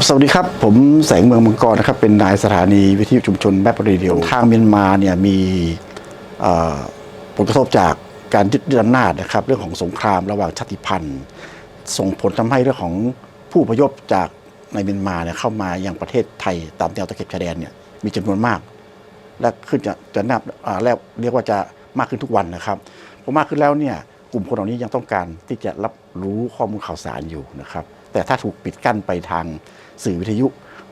สวัสดีครับผมแสงเมืองมังกรนะครับเป็นนายสถานีวิทยุชุมชนแมปเรดิโอทางเมียนมาเนี่ยมีผลกระทบจากการยึดอำนาจนะครับเรื่องของสงครามระหว่างชาติพันธุ์ส่งผลทำให้เรื่องของผู้อพยพจากในเมียนมาเนี่ยเข้ามายังประเทศไทยตามแนวตะเข็บชายแดนเนี่ยมีจำนวนมากและขึ้นจะนับแล้วเรียกว่าจะมากขึ้นทุกวันนะครับพอมากขึ้นแล้วเนี่ยกลุ่มคนเหล่านี้ยังต้องการที่จะรับรู้ข้อมูลข่าวสารอยู่นะครับแต่ถ้าถูกปิดกั้นไปทางสื่อวิทยุ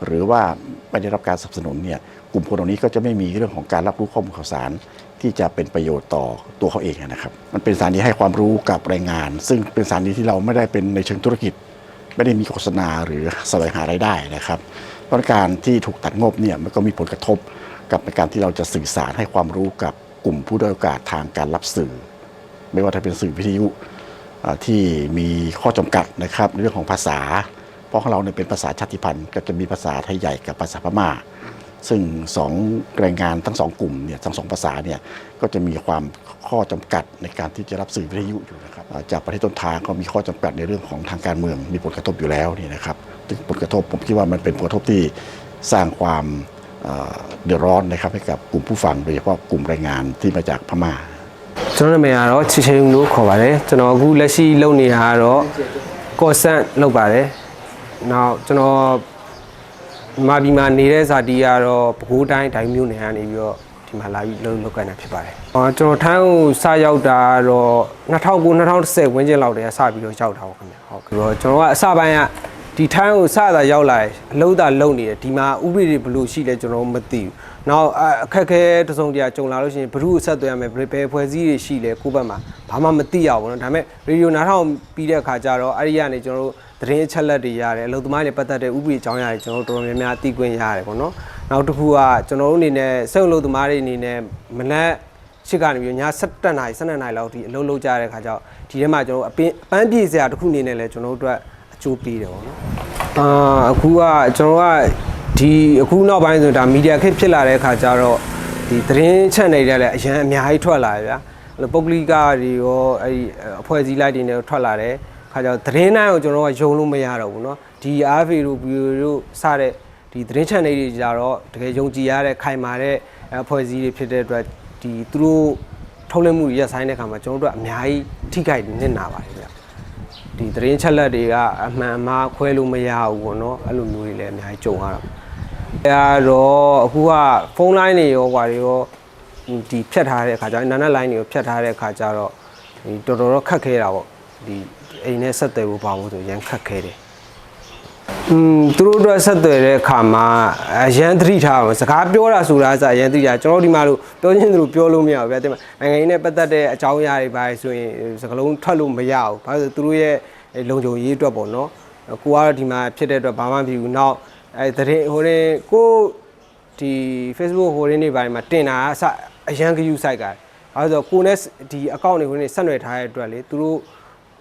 หรือว่าไม่ได้รับการสนับสนุนเนี่ยกลุ่มคนเหล่านี้ก็จะไม่มีเรื่องของการรับรู้ข้อมูลข่าวสารที่จะเป็นประโยชน์ต่อตัวเขาเองนะครับมันเป็นสถานีให้ความรู้กับแรงงานซึ่งเป็นสถานีที่เราไม่ได้เป็นในเชิงธุรกิจไม่ได้มีโฆษณาหรือแสวงหารายได้นะครับเพราะการที่ถูกตัดงบเนี่ยมันก็มีผลกระทบกับในการที่เราจะสื่อสารให้ความรู้กับกลุ่มผู้ด้อยโอกาสทางการรับสื่อไม่ว่าจะเป็นสื่อวิทยุที่มีข้อจำกัดนะครับในเรื่องของภาษาเพราะของเราเนี่ยเป็นภาษาชาติพันธุ์ก็จะมีภาษาไทยใหญ่กับภาษาพม่าซึ่งสองแรงงานทั้งสองกลุ่มเนี่ยทั้งสองภาษาเนี่ยก็จะมีความข้อจำกัดในการที่จะรับสื่อวิทยุอยู่นะครับจากประเทศต้นทางก็มีข้อจำกัดในเรื่องของทางการเมืองมีผลกระทบอยู่แล้วนี่นะครับซึ่งผลกระทบผมคิดว่ามันเป็นผลกระทบที่สร้างความเดือดร้อนนะครับให้กับกลุ่มผู้ฟังโดยเฉพาะกลุ่มแรงงานที่มาจากพม่าကျွန်တော်နာမည်ကတော့ချစ်ချင်းလို့ခေါ်ပါတယ်ကျွန်တော်အခုလက်ရှိလုပ်နေတာကတော့ကော့ဆန့်လုပ်ပါတယ်နောက်ကျွန်တော်မာဘီမှာနေတဲ့ဇာတီကတော့ပဲခူးတိုင်းဒိုင်းမြို့နယ်ကနေပြီးတော့ဒီမှာလာပြီးလုပ်ကိုင်တာဖြစ်ပါတယ်ကျွန်တော်ထိုင်းကိုစရောက်တာတော့2009 2010ဝန်းကျင်လောက်တည်းကစပြီးတော့ရောက်တာပေါ့ခင်ဗျဟုတ်ပြီးတော့ကျွန်တော်ကအစပိုင်းကဒီထိုင်းကိုစတာရောက်လာအလုံးသာလုံနေတယ်ဒီမှာဥပဒေဘယ်လိုရှိလဲကျွန်တော်မသိဘူးနောက်အခက်ခဲတစုံတရာကြုံလာလို့ရှိရင်ဘ ᱹ ကိုဆက်သွယ်ရမယ်ဘယ်ဖွဲ့စည်းတွေရှိလဲကိုယ့်ဘက်မှာဘာမှမသိရဘူးเนาะဒါပေမဲ့ရေဒီယိုနားထောင်ပြီးတဲ့အခါကျတော့အဲ့ဒီကနေကျွန်တော်တို့သတင်းအချက်လက်တွေရတယ်အလုပ်သမားတွေပတ်သက်တဲ့ဥပဒေအကြောင်းအရာတွေကျွန်တော်တို့တော်တော်များများသိခွင့်ရတယ်ပေါ့เนาะနောက်တစ်ခုကကျွန်တော်တို့အနေနဲ့စက်အလုပ်သမားတွေအနေနဲ့မနက်8ကနေပြီးည7နာရီ12နာရီလောက်ထိအလုပ်လုပ်ကြတဲ့အခါကျတော့ဒီထဲမှာကျွန်တော်အပန်းပြေစရာတစ်ခုအနေနဲ့လဲကျွန်တော်တို့အတွက်အကျိုးပေးတယ်ပေါ့เนาะအခုကကျွန်တော်ကဒီအခုနောက်ပိုင်းဆိုဒါမီဒီယာခေတ်ဖြစ်လာတဲ့အခါကျတော့ဒီသတင်းချက်နေတဲ့လည်းအရန်အများကြီးထွက်လာတယ်ဗျာအဲ့လိုပုဂ္ဂလိကတွေရောအဲ့ဒီအဖွဲ့အစည်းလိုက်တွေနဲ့ထွက်လာတယ်ခါကျတော့သတင်းတိုင်းကိုကျွန်တော်ကယုံလို့မရတော့ဘူးเนาะဒီ RFA တို့ VO တို့စတဲ့ဒီသတင်းချက်နေတွေကြတော့တကယ်ယုံကြည်ရတဲ့ခိုင်မာတဲ့အဖွဲ့အစည်းတွေဖြစ်တဲ့အတွက်ဒီသူတို့ထုတ်လွှင့်မှုရက်ဆိုင်တဲ့အခါမှာကျွန်တော်တို့ကအများကြီးထိခိုက်နေနာပါတယ်ဗျာဒီသတင်းချက်လက်တွေကအမှန်မှားခွဲလို့မရဘူးပေါ့เนาะအဲ့လိုမျိုးတွေလည်းအများကြီးကြုံရတာအဲ့တော့အခုကဖုန်းလိုင်းတွေရောကွာတွေရောဒီဖြတ်ထားတဲ့အခါကျတော့အင်တာနက်လိုင်းတွေကိုဖြတ်ထားတဲ့အခါကျတော့ဒီတော်တော်ခက်ခဲတာပေါ့ဒီအိမ်နဲ့ဆက်သွယ်ဖို့ပါဖို့ဆိုရန်ခက်ခဲတယ်သူတို့အတွက်ဆက်သွယ်တဲ့အခါမှာအရန်သတိထားအောင်စကားပြောတာဆိုတာစအရန်သတိထားကျွန်တော်ဒီမှာလို့ပြောချင်းသူတို့ပြောလို့မရဘူးဗျာတင်မနိုင်ငံရေးနဲ့ပတ်သက်တဲ့အကြောင်းအရာတွေပါဆိုရင်စကားလုံးထွက်လို့မရဘူးဘာလို့သူတို့ရဲ့လုံခြုံရေးအတွက်ပေါ့နော်ကိုကတော့ဒီမှာဖြစ်တဲ့အတွက်ဘာမှမဖြစ်ဘူးနောက်တရင်ဟိုရင်ကိုဒီ Facebook ဟိုရင်းတွေပိုင်းမှာတင်တာအရန်ဂယူဆိုင်ကဘာလို့ဆိုတော့ကိုနဲ့ဒီအကောင့်တွေဟိုနေဆက်နွယ်ထားတဲ့အတွက်လေသူတို့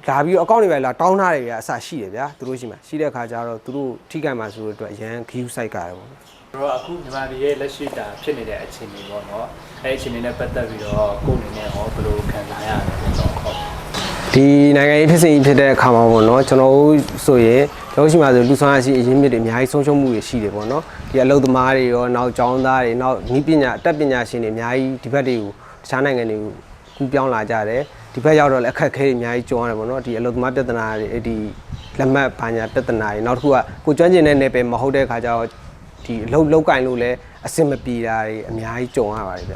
လာပြီးအကောင့်တွေပဲလာတောင်းထားတယ်ဗျာအစရှိတယ်ဗျာသူတို့ရှိမှာရှိတဲ့ခါကျတော့သူတို့ထိခိုက်မှာဆိုတော့အရန်ဂယူဆိုင်ကတယ်ပေါ့တော့အခုမြန်မာပြည်ရဲ့လက်ရှိတာဖြစ်နေတဲ့အခြေအနေပေါ့နော်အဲ့အခြေအနေနဲ့ပတ်သက်ပြီးတော့ကိုယ်အနေနဲ့ဟောဘယ်လိုခံစားရလဲဆိုတော့ဟုတ်ဒီနိုင်ငံရေးဖြစ်စဉ်ဖြစ်တဲ့အခါမှာပေါ့နော်ကျွန်တော်တို့ဆိုရင်ကျွန်တော်ရှိမှာဆိုလူဆောင်ရရှိအရင်းမြစ်တွေအများကြီးဆုံးရှုံးမှုတွေရှိတယ်ပေါ့နော်ဒီအလုပ်သမားတွေရောနောက်ကျောင်းသားတွေနောက်နည်းပညာအတတ်ပညာရှင်တွေအများကြီးဒီဘက်တွေကိုတခြားနိုင်ငံတွေကိုကူးပြောင်းလာကြတယ်ဒီဘက်ရောက်တော့လည်းအခက်အခဲတွေအများကြီးကြုံရတယ်ပေါ့နော်ဒီအလုပ်သမားပြဿနာတွေဒီလက်မှတ်ဘာညာပြဿနာတွေနောက်တစ်ခုကကိုကျွမ်းကျင်တဲ့နယ်ပယ်မဟုတ်တဲ့အခါကျတော့ဒီအလုပ်လောက်ကင်လို့လည်းအဆင်မပြေတာတွေအများကြီးကြုံရပါတယ်ဗျ